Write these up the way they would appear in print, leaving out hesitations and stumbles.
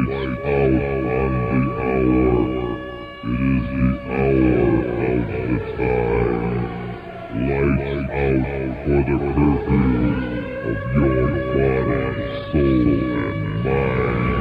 Lights out on the hour. It is the hour of the time. Lights out for the curfew of your body, soul, and mind.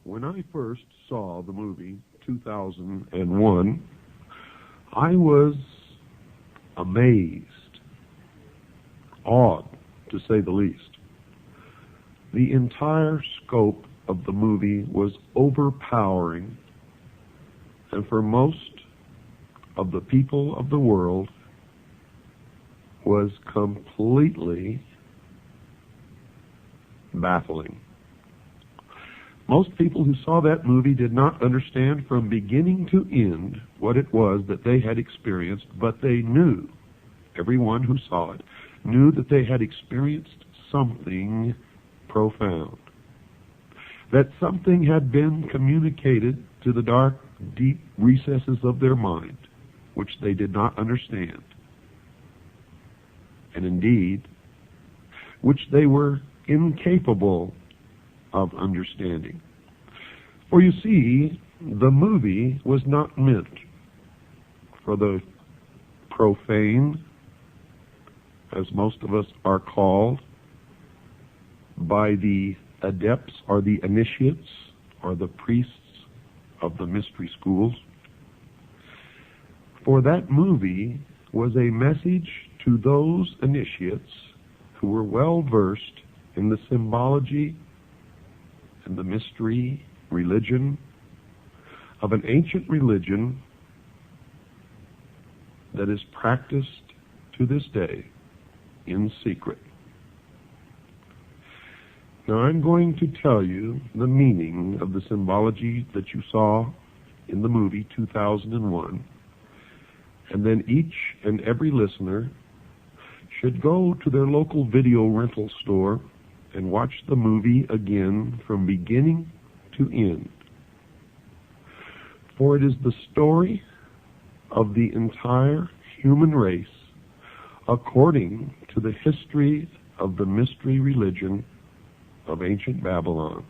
When I first saw the movie 2001, I was amazed, awed, to say the least. The entire scope of the movie was overpowering, and for most of the people of the world was completely baffling. Most people who saw that movie did not understand from beginning to end what it was that they had experienced, but they knew, everyone who saw it, knew that they had experienced something profound. That something had been communicated to the dark, deep recesses of their mind, which they did not understand. And indeed, which they were incapable of understanding. For you see, the movie was not meant for the profane, as most of us are called, by the adepts or the initiates or the priests of the mystery schools. For that movie was a message to those initiates who were well versed in the symbology and the mystery religion of an ancient religion that is practiced to this day in secret. Now I'm going to tell you the meaning of the symbology that you saw in the movie 2001, and then each and every listener should go to their local video rental store and watch the movie again from beginning to end. For it is the story of the entire human race according to the history of the mystery religion of ancient Babylon.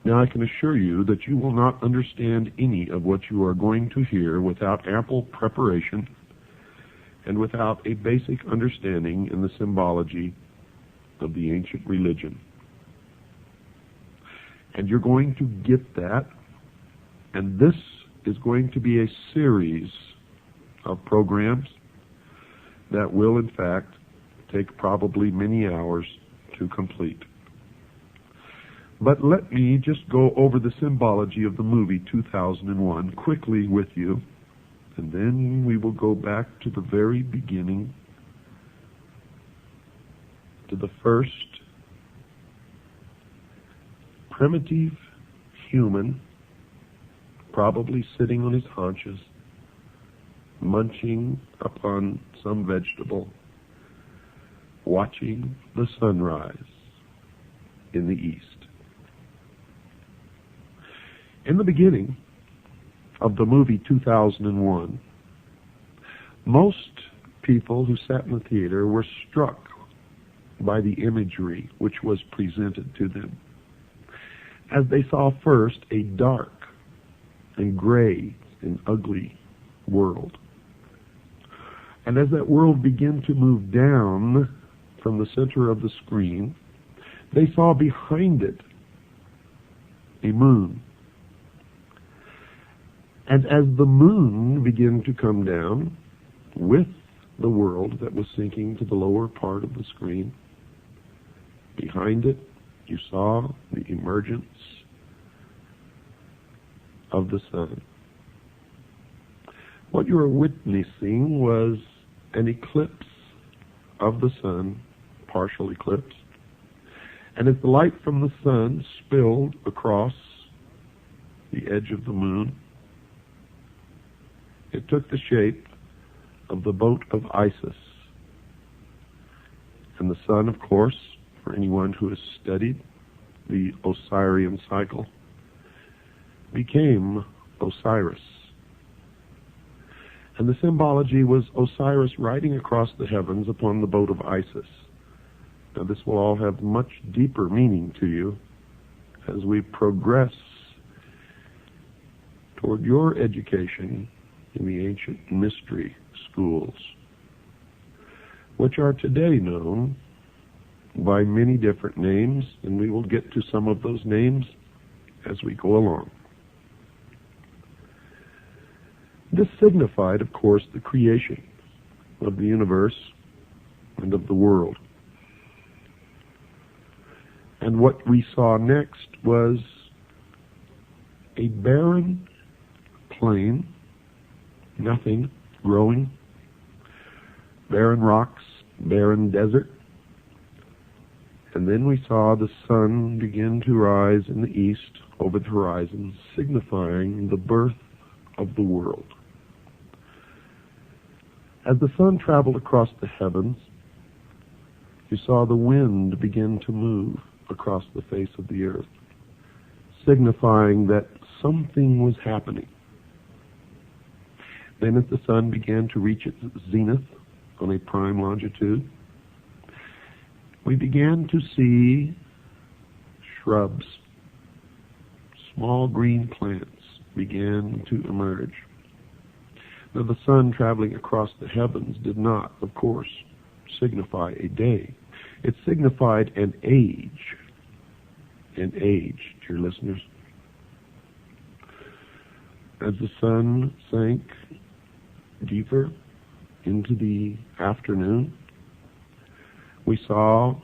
Now I can assure you that you will not understand any of what you are going to hear without ample preparation and without a basic understanding in the symbology of the ancient religion. And you're going to get that, and this is going to be a series of programs that will in fact take probably many hours to complete. But let me just go over the symbology of the movie 2001 quickly with you, and then we will go back to the very beginning, to the first primitive human, probably sitting on his haunches, munching upon some vegetable, watching the sunrise in the east. In the beginning of the movie 2001, most people who sat in the theater were struck by the imagery which was presented to them, as they saw first a dark and gray and ugly world. And as that world began to move down from the center of the screen, they saw behind it a moon. And as the moon began to come down with the world that was sinking to the lower part of the screen, behind it you saw the emergence of the sun. What you were witnessing was an eclipse of the sun, partial eclipse. And as the light from the sun spilled across the edge of the moon, it took the shape of the boat of Isis. And the sun, of course, for anyone who has studied the Osirian cycle, became Osiris. And the symbology was Osiris riding across the heavens upon the boat of Isis. Now this will all have much deeper meaning to you as we progress toward your education in the ancient mystery schools, which are today known by many different names, and we will get to some of those names as we go along. This signified, of course, the creation of the universe and of the world. And what we saw next was a barren plain, nothing growing, barren rocks, barren desert. And then we saw the sun begin to rise in the east over the horizon, signifying the birth of the world. As the sun traveled across the heavens, you saw the wind begin to move across the face of the earth, signifying that something was happening. Then as the sun began to reach its zenith on a prime longitude, we began to see shrubs, small green plants began to emerge. Now the sun traveling across the heavens did not, of course, signify a day. It signified an age, dear listeners. As the sun sank deeper into the afternoon, we saw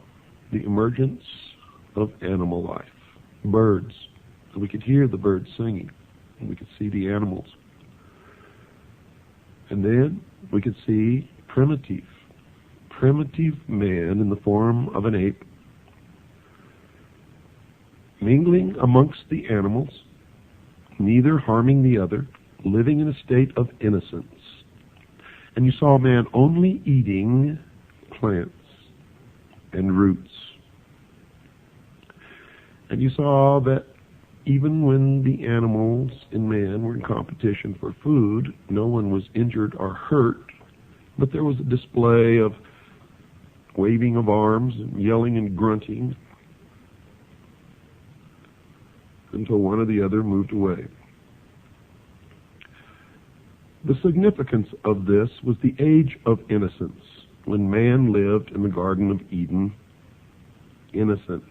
the emergence of animal life, birds. We could hear the birds singing, and we could see the animals. And then we could see primitive man in the form of an ape mingling amongst the animals, neither harming the other, living in a state of innocence. And you saw man only eating plants and roots. And you saw that even when the animals and man were in competition for food, no one was injured or hurt, but there was a display of waving of arms and yelling and grunting until one or the other moved away. The significance of this was the age of innocence, when man lived in the Garden of Eden, innocent.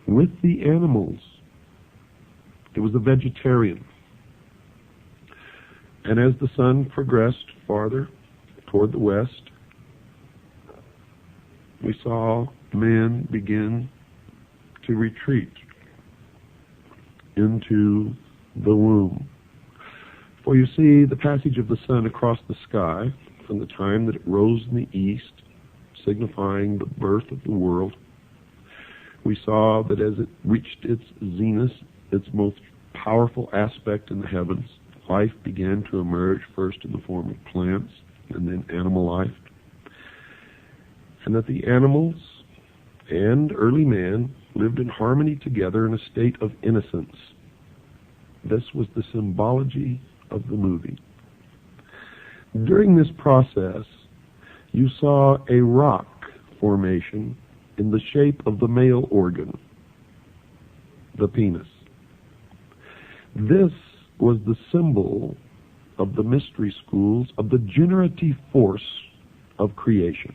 With the animals, it was a vegetarian. And as the sun progressed farther toward the west, we saw man begin to retreat into the womb. For you see, the passage of the sun across the sky, from the time that it rose in the east, signifying the birth of the world, we saw that as it reached its zenith, its most powerful aspect in the heavens, life began to emerge, first in the form of plants and then animal life, and that the animals and early man lived in harmony together in a state of innocence. This was the symbology of the movie. During this process, you saw a rock formation in the shape of the male organ, the penis. This was the symbol of the mystery schools of the generative force of creation.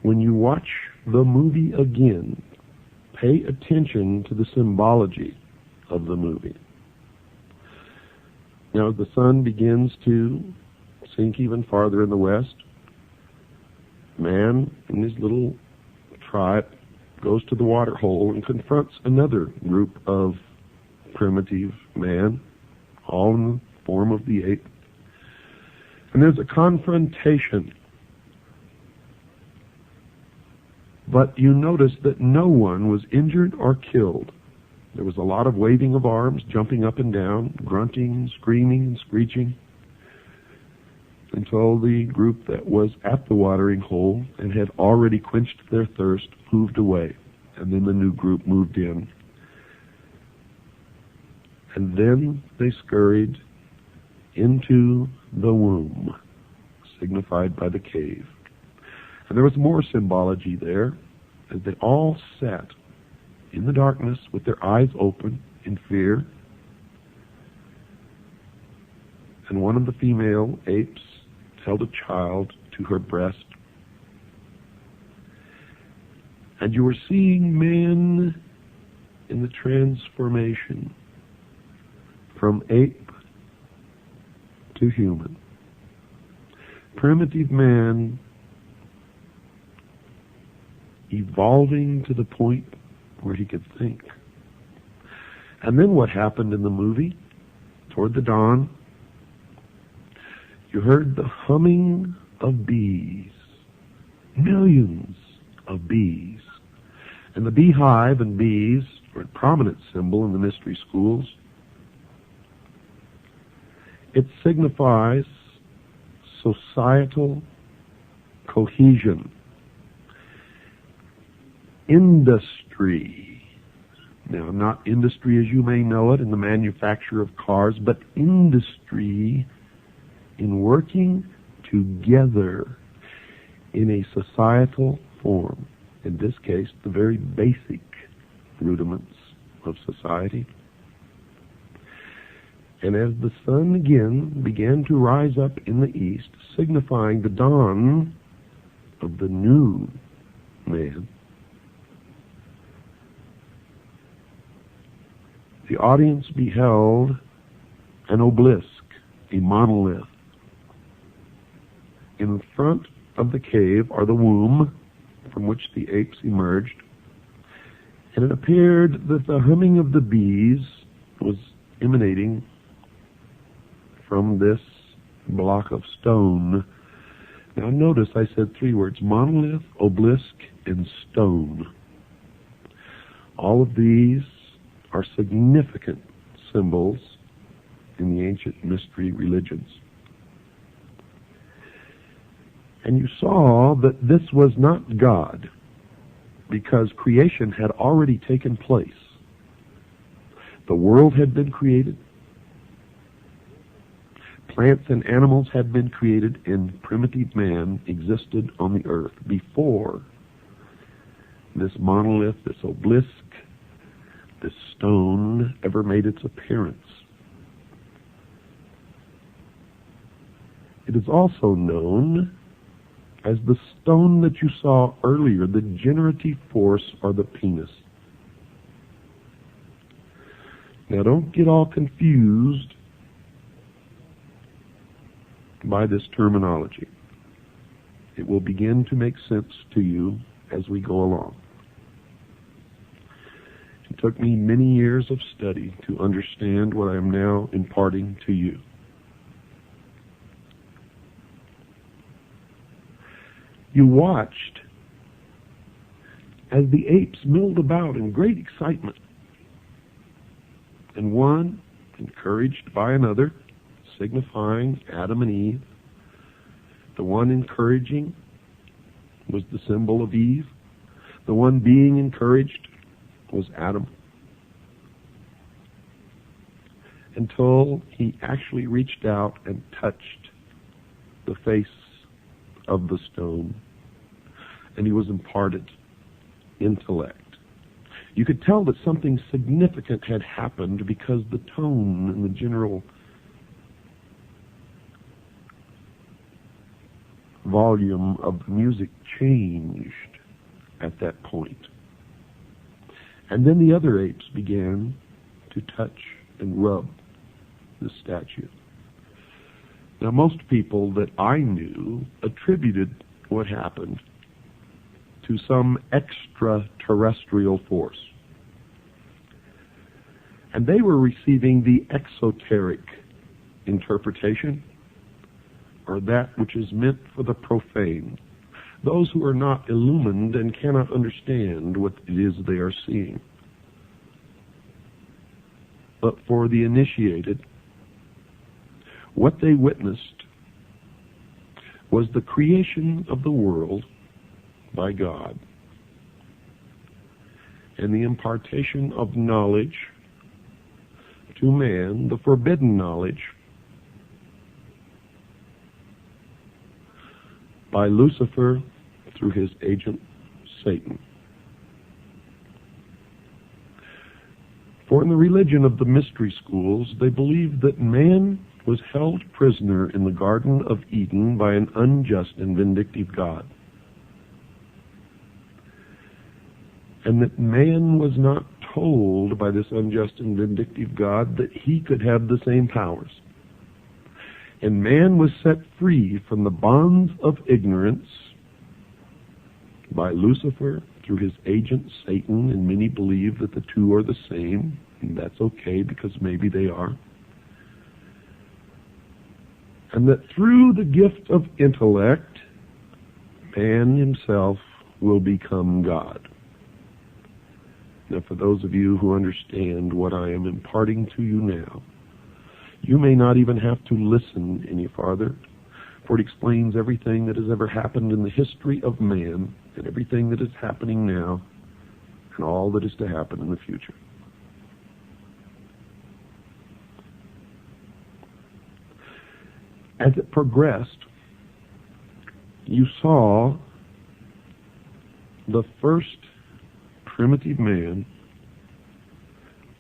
When you watch the movie again, pay attention to the symbology of the movie. Now, as the sun begins to sink even farther in the west, man and his little tribe goes to the water hole and confronts another group of primitive man, all in the form of the ape. And there's a confrontation. But you notice that no one was injured or killed. There was a lot of waving of arms, jumping up and down, grunting, screaming, and screeching, until the group that was at the watering hole and had already quenched their thirst moved away. And then the new group moved in. And then they scurried into the womb, signified by the cave. And there was more symbology there, as they all sat in the darkness with their eyes open in fear. And one of the female apes held a child to her breast. And you were seeing man in the transformation from ape to human. Primitive man evolving to the point where he could think. And then what happened in the movie? Toward the dawn, you heard the humming of bees, millions of bees. And the beehive and bees are a prominent symbol in the mystery schools. It signifies societal cohesion, industry. Now, not industry as you may know it in the manufacture of cars, but industry in working together in a societal form. In this case, the very basic rudiments of society. And as the sun again began to rise up in the east, signifying the dawn of the new man, the audience beheld an obelisk, a monolith. In front of the cave are the womb from which the apes emerged, and it appeared that the humming of the bees was emanating from this block of stone. Now notice I said three words: monolith, obelisk, and stone. All of these are significant symbols in the ancient mystery religions. And you saw that this was not God, because creation had already taken place. The world had been created. Plants and animals had been created, and primitive man existed on the earth before this monolith, this obelisk, this stone ever made its appearance. It is also known as the stone that you saw earlier, the generative force, or the penis. Now don't get all confused by this terminology. It will begin to make sense to you as we go along. It took me many years of study to understand what I am now imparting to you. You watched as the apes milled about in great excitement. and one encouraged by another, signifying Adam and Eve. The one encouraging was the symbol of Eve. The one being encouraged was Adam. Until he actually reached out and touched the face of the stone, and he was imparted intellect. You could tell that something significant had happened because the tone and the general volume of the music changed at that point. And then the other apes began to touch and rub the statue. Now, most people that I knew attributed what happened to some extraterrestrial force. And they were receiving the exoteric interpretation, or that which is meant for the profane, those who are not illumined and cannot understand what it is they are seeing. But for the initiated, what they witnessed was the creation of the world by God and the impartation of knowledge to man, the forbidden knowledge, by Lucifer through his agent Satan. For in the religion of the mystery schools, they believed that man was held prisoner in the Garden of Eden by an unjust and vindictive God, and that man was not told by this unjust and vindictive God that he could have the same powers. And man was set free from the bonds of ignorance by Lucifer through his agent Satan, and many believe that the two are the same, and that's okay because maybe they are. And that through the gift of intellect, man himself will become God. Now, for those of you who understand what I am imparting to you now, you may not even have to listen any farther, for it explains everything that has ever happened in the history of man, and everything that is happening now, and all that is to happen in the future. As it progressed, you saw the first primitive man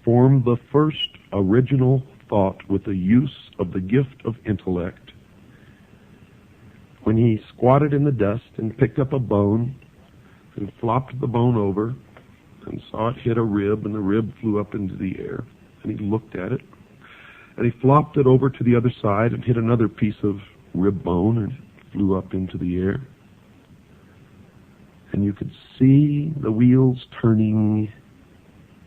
form the first original thought with the use of the gift of intellect when he squatted in the dust and picked up a bone and flopped the bone over and saw it hit a rib, and the rib flew up into the air, and he looked at it, and he flopped it over to the other side and hit another piece of rib bone, and it flew up into the air. And you could see the wheels turning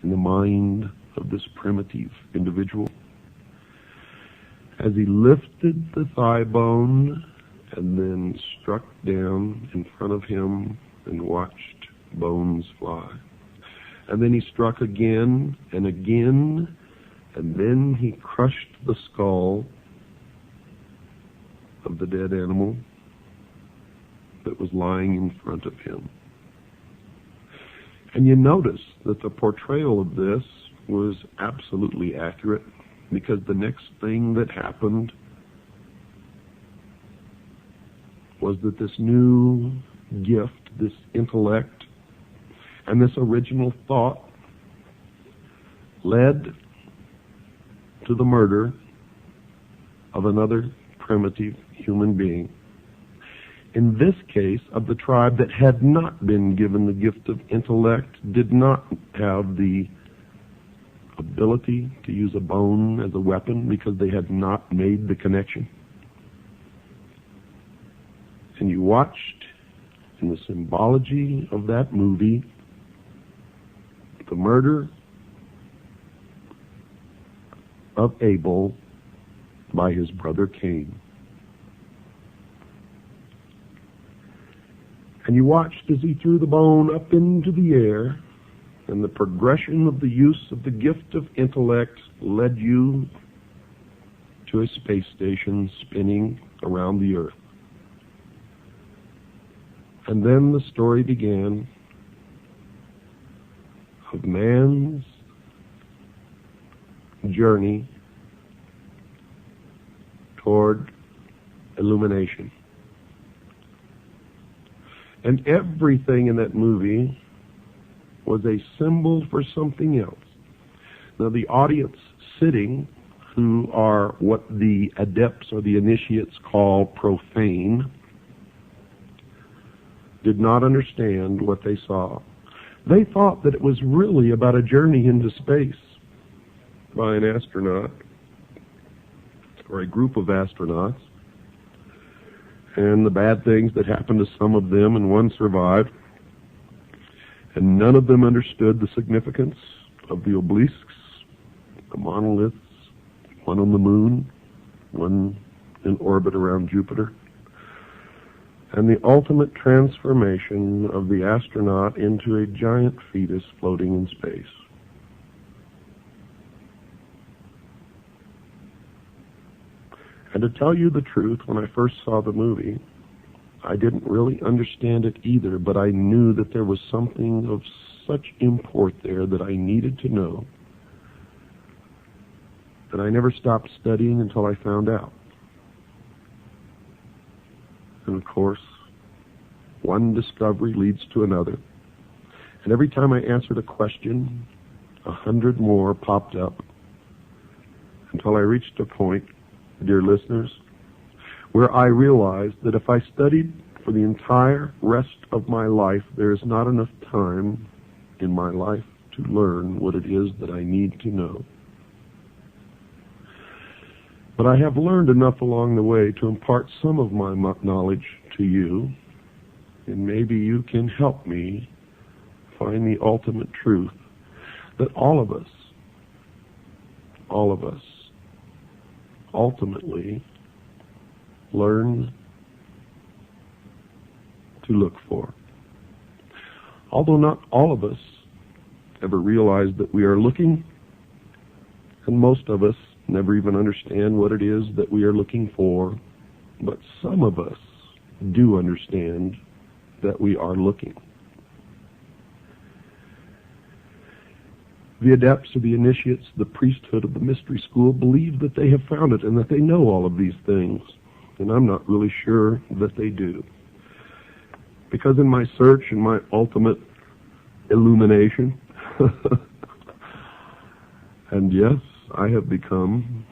in the mind of this primitive individual as he lifted the thigh bone and then struck down in front of him and watched bones fly. And then he struck again and again, and then he crushed the skull of the dead animal that was lying in front of him. And you notice that the portrayal of this was absolutely accurate, because the next thing that happened was that this new gift, this intellect, and this original thought led to the murder of another primitive human being. In this case, of the tribe that had not been given the gift of intellect, did not have the ability to use a bone as a weapon because they had not made the connection. And you watched in the symbology of that movie the murder of Abel by his brother Cain. And you watched as he threw the bone up into the air, and the progression of the use of the gift of intellect led you to a space station spinning around the Earth. And then the story began of man's journey toward illumination. And everything in that movie was a symbol for something else. Now, the audience sitting, who are what the adepts or the initiates call profane, did not understand what they saw. They thought that it was really about a journey into space by an astronaut or a group of astronauts, and the bad things that happened to some of them, and one survived. And none of them understood the significance of the obelisks, the monoliths, one on the moon, one in orbit around Jupiter, and the ultimate transformation of the astronaut into a giant fetus floating in space. And to tell you the truth, when I first saw the movie, I didn't really understand it either, but I knew that there was something of such import there that I needed to know, that I never stopped studying until I found out. And of course, one discovery leads to another. And every time I answered a question, 100 more popped up, until I reached a point, dear listeners, where I realized that if I studied for the entire rest of my life, there is not enough time in my life to learn what it is that I need to know. But I have learned enough along the way to impart some of my knowledge to you, and maybe you can help me find the ultimate truth that all of us ultimately learn to look for. Although not all of us ever realize that we are looking, and most of us never even understand what it is that we are looking for, but some of us do understand that we are looking. The adepts or the initiates, the priesthood of the mystery school, believe that they have found it and that they know all of these things. And I'm not really sure that they do. Because in my search and my ultimate illumination, and yes, I have become,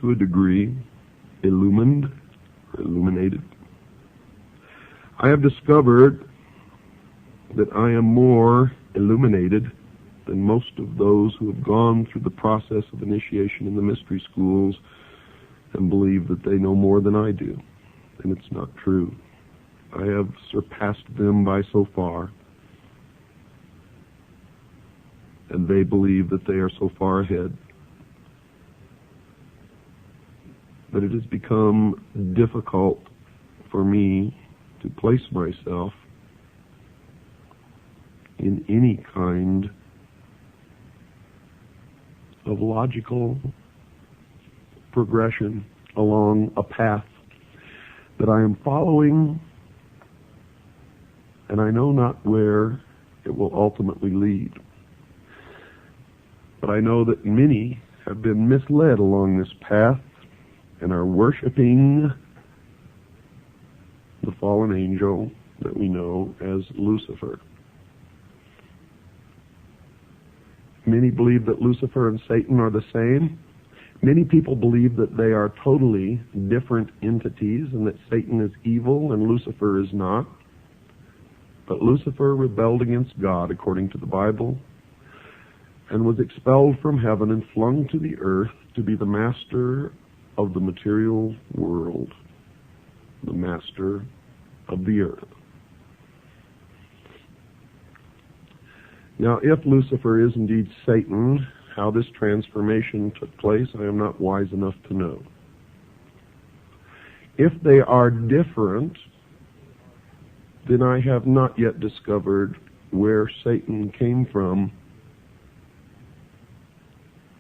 to a degree, illumined or illuminated. I have discovered that I am more illuminated than most of those who have gone through the process of initiation in the mystery schools and believe that they know more than I do. And it's not true. I have surpassed them by so far. And they believe that they are so far ahead that it has become difficult for me to place myself in any kind of logical progression along a path that I am following, and I know not where it will ultimately lead. But I know that many have been misled along this path and are worshiping the fallen angel that we know as Lucifer. Many believe that Lucifer and Satan are the same. Many people believe that they are totally different entities and that Satan is evil and Lucifer is not. But Lucifer rebelled against God according to the Bible and was expelled from heaven and flung to the earth to be the master of the material world, the master of the earth. Now, if Lucifer is indeed Satan, how this transformation took place, I am not wise enough to know. If they are different, then I have not yet discovered where Satan came from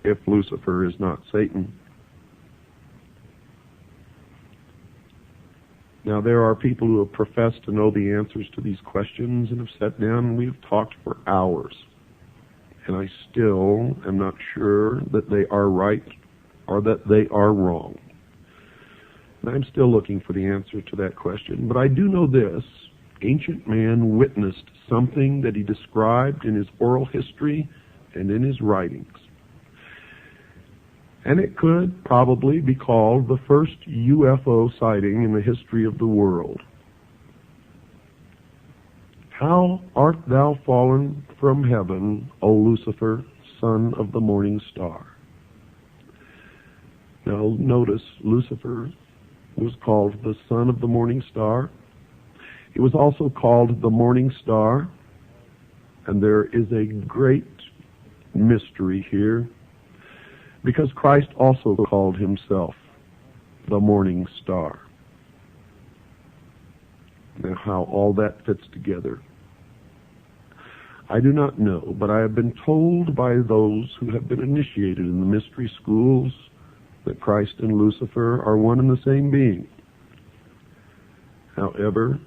if Lucifer is not Satan. Now, there are people who have professed to know the answers to these questions and have sat down and we've talked for hours. And I still am not sure that they are right or that they are wrong. And I'm still looking for the answer to that question. But I do know this. Ancient man witnessed something that he described in his oral history and in his writings. And it could probably be called the first UFO sighting in the history of the world. How art thou fallen from heaven, O Lucifer, son of the morning star? Now notice, Lucifer was called the son of the morning star. He was also called the morning star. And there is a great mystery here, because Christ also called himself the morning star. Now, how all that fits together, I do not know, but I have been told by those who have been initiated in the mystery schools that Christ and Lucifer are one and the same being. However,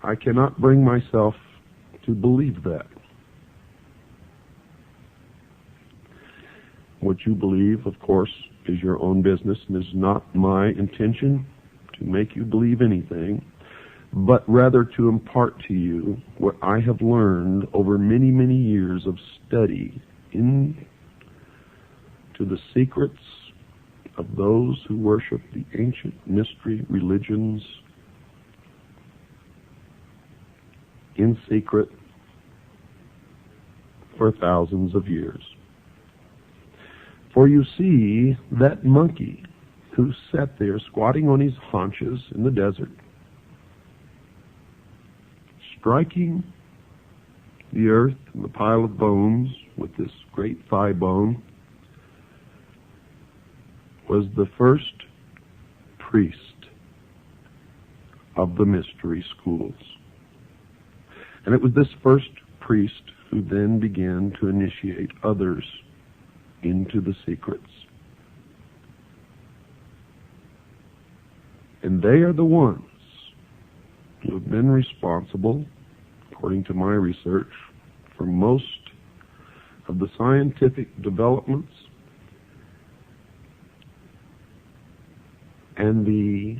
I cannot bring myself to believe that. What you believe, of course, is your own business, and is not my intention to make you believe anything, but rather to impart to you what I have learned over many, many years of study into the secrets of those who worship the ancient mystery religions in secret for thousands of years. For you see, that monkey who sat there squatting on his haunches in the desert, striking the earth and the pile of bones with this great thigh bone, was the first priest of the mystery schools. And it was this first priest who then began to initiate others into the secrets. And they are the ones who have been responsible, according to my research, for most of the scientific developments and the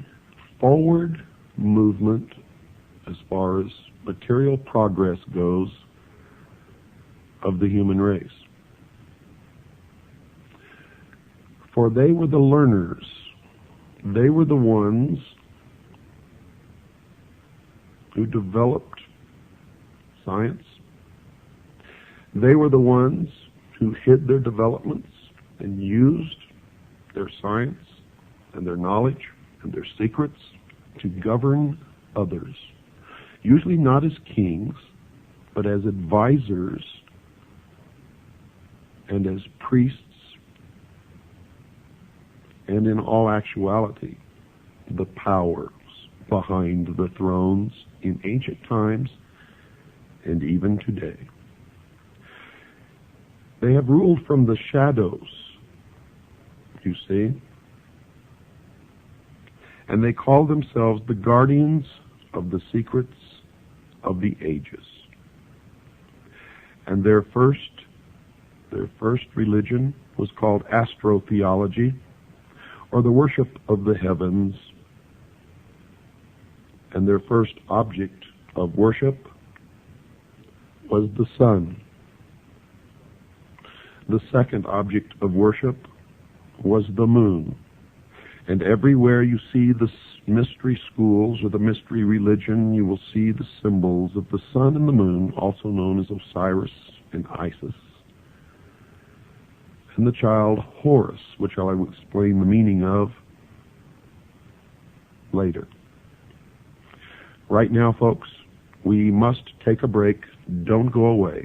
forward movement as far as material progress goes of the human race. For they were the learners. They were the ones who developed science. They were the ones who hid their developments and used their science and their knowledge and their secrets to govern others. Usually not as kings, but as advisors and as priests, and in all actuality, the powers behind the thrones in ancient times and even today. They have ruled from the shadows, you see, and they call themselves the guardians of the secrets of the ages. And their first religion was called astrotheology, or the worship of the heavens. And their first object of worship was the sun. The second object of worship was the moon. And everywhere you see the mystery schools or the mystery religion, you will see the symbols of the sun and the moon, also known as Osiris and Isis, and the child Horus, which I will explain the meaning of later. Right now, folks, we must take a break. Don't go away.